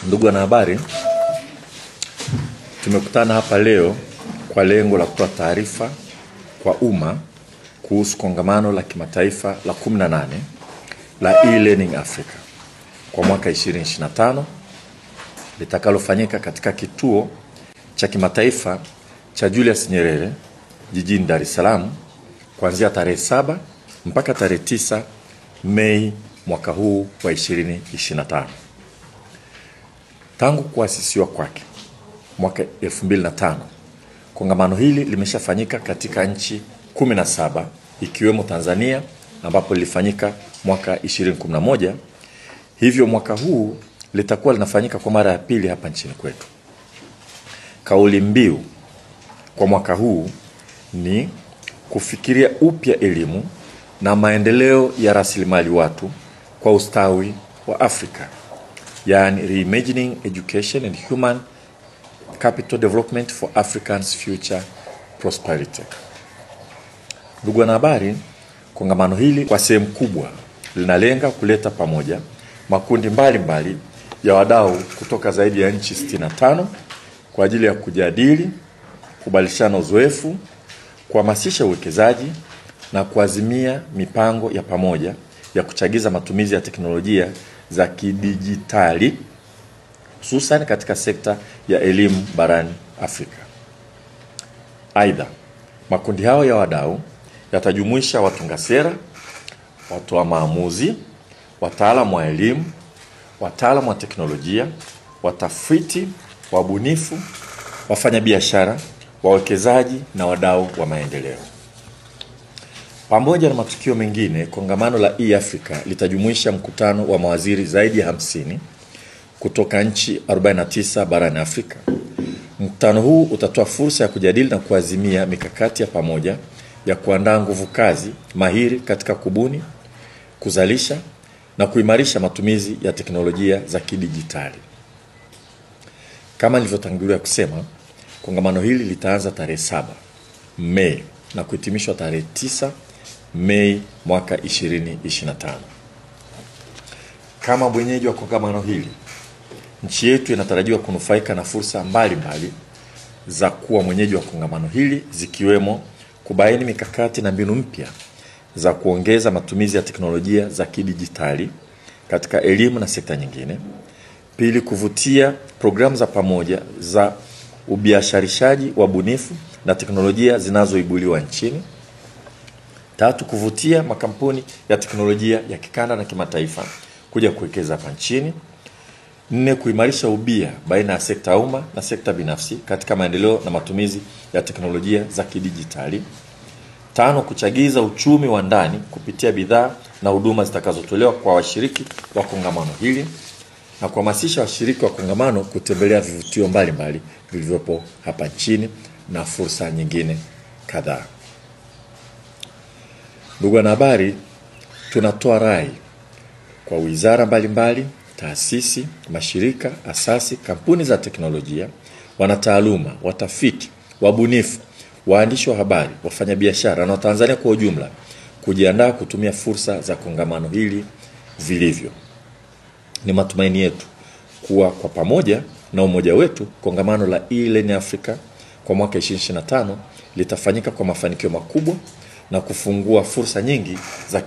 Ndugu wanahabari, tumekutana hapa leo kwa lengo la kutoa taarifa kwa umma kuhusu kongamano la kimataifa la 18 la E-Learning Africa kwa mwaka 2025 litakalofanyika katika kituo cha kimataifa cha Julius Nyerere jijini Dar es Salaam kuanzia tarehe 7 mpaka tarehe 9 Mei mwaka huu wa 2025. Tangu kuasisiwa kwake mwaka 2005, kongamano hili limeshafanyika katika nchi 17 ikiwemo Tanzania ambapo lilifanyika mwaka 2011. Hivyo mwaka huu litakuwa linafanyika kwa mara ya pili hapa nchini kwetu. Kauli mbiu kwa mwaka huu ni kufikiria upya elimu na maendeleo ya rasilimali watu kwa ustawi wa Afrika, yani Reimagining Education and Human Capital Development for Africa's Future Prosperity. Ndugu wanahabari, kongamano hili kwa sehemu kubwa linalenga kuleta pamoja makundi mbalimbali ya wadau kutoka zaidi ya nchi 65 kwa ajili ya kujadili, kubadilishana uzoefu, kuhamasisha uwekezaji na kuazimia mipango ya pamoja ya kuchagiza matumizi ya teknolojia za kidijitali hususan katika sekta ya elimu barani Afrika. Aidha, makundi hao ya wadau yatajumuisha watunga sera, watoa maamuzi, wataalamu wa elimu, wataalamu wa teknolojia, watafiti, wabunifu, wafanyabiashara, wawekezaji na wadau wa maendeleo. Pamoja na matukio mengine, kongamano la E-Africa litajumuisha mkutano wa mawaziri zaidi ya 50 kutoka nchi 49 barani Afrika. Mkutano huu utatoa fursa ya kujadili na kuazimia mikakati ya pamoja ya kuandaa nguvu kazi mahiri katika kubuni, kuzalisha na kuimarisha matumizi ya teknolojia za kidijitali. Kama nilivyotangulia kusema, kongamano hili litaanza tarehe 7 Mei na kuhitimishwa tarehe 9 Mei mwaka 2025. Kama mwenyeji wa kongamano hili, nchi yetu inatarajiwa kunufaika na fursa mbalimbali za kuwa mwenyeji wa kongamano hili, zikiwemo kubaini mikakati na mbinu mpya za kuongeza matumizi ya teknolojia za kidijitali katika elimu na sekta nyingine. Pili, kuvutia programu za pamoja za ubiasharishaji wa bunifu na teknolojia zinazoibuliwa nchini. Tatu, kuvutia makampuni ya teknolojia ya kikanda na kimataifa kuja kuwekeza hapa nchini. 4, kuimarisha ubia baina ya sekta umma na sekta binafsi katika maendeleo na matumizi ya teknolojia za kidijitali. 5, kuchagiza uchumi wa ndani kupitia bidhaa na huduma zitakazotolewa kwa washiriki wa kongamano hili na kuhamasisha washiriki wa kongamano kutembelea vivutio mbalimbali vilivyopo hapa nchini na fursa nyingine kadhaa. Ndugu wanahabari, tunatoa rai kwa wizara mbalimbali, taasisi, mashirika, asasi, kampuni za teknolojia, wanataaluma, watafiti, wabunifu, waandishi wa habari, wafanyabiashara na Watanzania kwa ujumla kujiandaa kutumia fursa za kongamano hili vilivyo. Ni matumaini yetu kuwa kwa pamoja na umoja wetu, kongamano la E-Learning Africa kwa mwaka 2025 litafanyika kwa mafanikio makubwa na kufungua fursa nyingi za